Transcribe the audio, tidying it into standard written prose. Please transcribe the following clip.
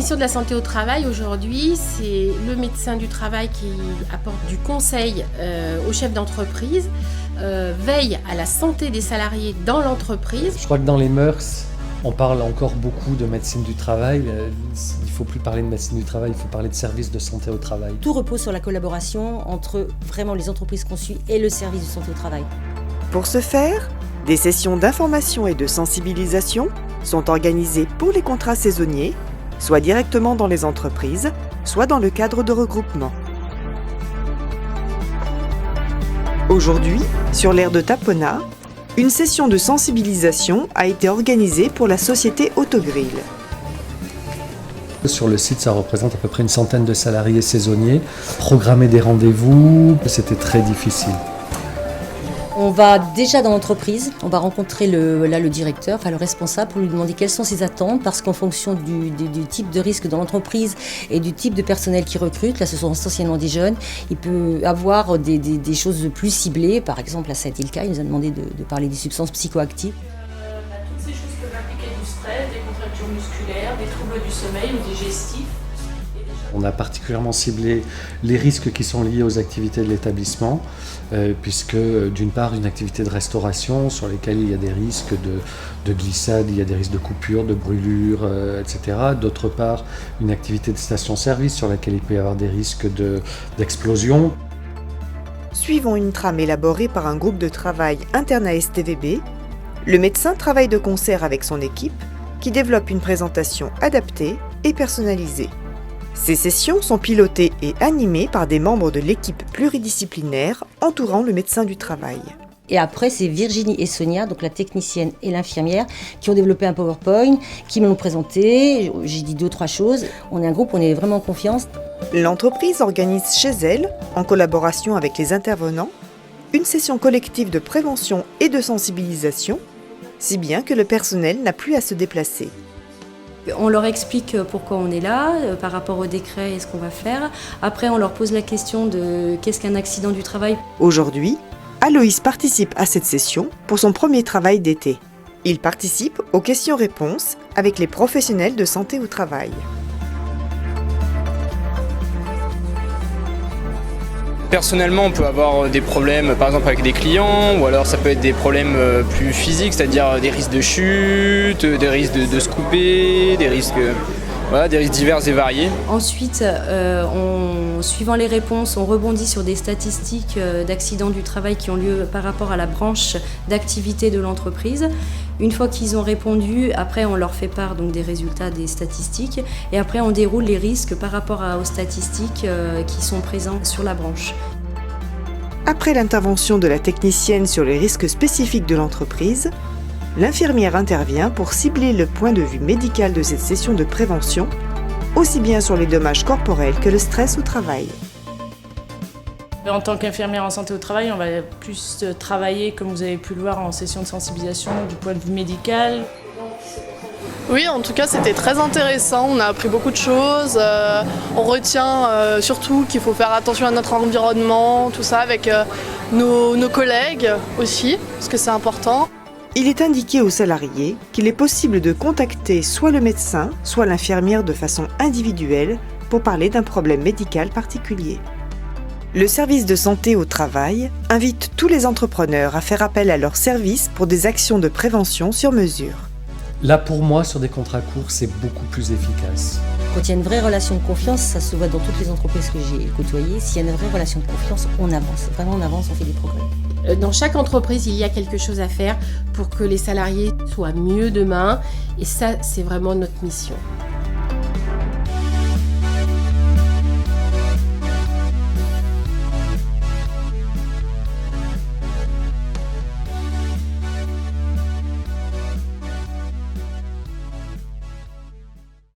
mission de la santé au travail aujourd'hui, c'est le médecin du travail qui apporte du conseil au chef d'entreprise, veille à la santé des salariés dans l'entreprise. Je crois que dans les mœurs, on parle encore beaucoup de médecine du travail. Il ne faut plus parler de médecine du travail, il faut parler de service de santé au travail. Tout repose sur la collaboration entre vraiment les entreprises qu'on suit et le service de santé au travail. Pour ce faire, des sessions d'information et de sensibilisation sont organisées pour les contrats saisonniers, soit directement dans les entreprises, soit dans le cadre de regroupements. Aujourd'hui, sur l'aire de Tapona, une session de sensibilisation a été organisée pour la société Autogrill. Sur le site, ça représente à peu près une centaine de salariés saisonniers. Programmer des rendez-vous, c'était très difficile. On va déjà dans l'entreprise, on va rencontrer le directeur, le responsable, pour lui demander quelles sont ses attentes, parce qu'en fonction du type de risque dans l'entreprise et du type de personnel qu'il recrute, là ce sont essentiellement des jeunes, il peut avoir des choses plus ciblées. Par exemple, là ça a été le cas, il nous a demandé de parler des substances psychoactives. Toutes ces choses peuvent impliquer du stress, des contractures musculaires, des troubles du sommeil ou digestifs. On a particulièrement ciblé les risques qui sont liés aux activités de l'établissement, puisque d'une part une activité de restauration sur lesquelles il y a des risques de glissade, il y a des risques de coupure, de brûlure, etc. D'autre part une activité de station-service sur laquelle il peut y avoir des risques d'explosion. Suivant une trame élaborée par un groupe de travail interne à STVB, le médecin travaille de concert avec son équipe qui développe une présentation adaptée et personnalisée. Ces sessions sont pilotées et animées par des membres de l'équipe pluridisciplinaire entourant le médecin du travail. Et après, c'est Virginie et Sonia, donc la technicienne et l'infirmière, qui ont développé un PowerPoint, qui me l'ont présenté. J'ai dit 2-3 choses. On est un groupe, on est vraiment en confiance. L'entreprise organise chez elle, en collaboration avec les intervenants, une session collective de prévention et de sensibilisation, si bien que le personnel n'a plus à se déplacer. On leur explique pourquoi on est là, par rapport au décret et ce qu'on va faire. Après, on leur pose la question de qu'est-ce qu'un accident du travail. Aujourd'hui, Aloïs participe à cette session pour son premier travail d'été. Il participe aux questions-réponses avec les professionnels de santé au travail. Personnellement, on peut avoir des problèmes, par exemple avec des clients, ou alors ça peut être des problèmes plus physiques, c'est-à-dire des risques de chute, des risques de se couper, des risques divers et variés. Ensuite, suivant les réponses, on rebondit sur des statistiques d'accidents du travail qui ont lieu par rapport à la branche d'activité de l'entreprise. Une fois qu'ils ont répondu, après on leur fait part donc, des résultats des statistiques et après on déroule les risques par rapport aux statistiques qui sont présents sur la branche. Après l'intervention de la technicienne sur les risques spécifiques de l'entreprise, l'infirmière intervient pour cibler le point de vue médical de cette session de prévention, aussi bien sur les dommages corporels que le stress au travail. En tant qu'infirmière en santé au travail, on va plus travailler, comme vous avez pu le voir en session de sensibilisation, du point de vue médical. Oui, en tout cas, c'était très intéressant. On a appris beaucoup de choses. On retient surtout qu'il faut faire attention à notre environnement, tout ça, avec nos collègues aussi, parce que c'est important. Il est indiqué aux salariés qu'il est possible de contacter soit le médecin, soit l'infirmière de façon individuelle pour parler d'un problème médical particulier. Le service de santé au travail invite tous les entrepreneurs à faire appel à leurs services pour des actions de prévention sur mesure. Là, pour moi, sur des contrats courts, c'est beaucoup plus efficace. Quand il y a une vraie relation de confiance, ça se voit dans toutes les entreprises que j'ai côtoyées. S'il y a une vraie relation de confiance, on avance. Vraiment, on avance, on fait des progrès. Dans chaque entreprise, il y a quelque chose à faire pour que les salariés soient mieux demain. Et ça, c'est vraiment notre mission.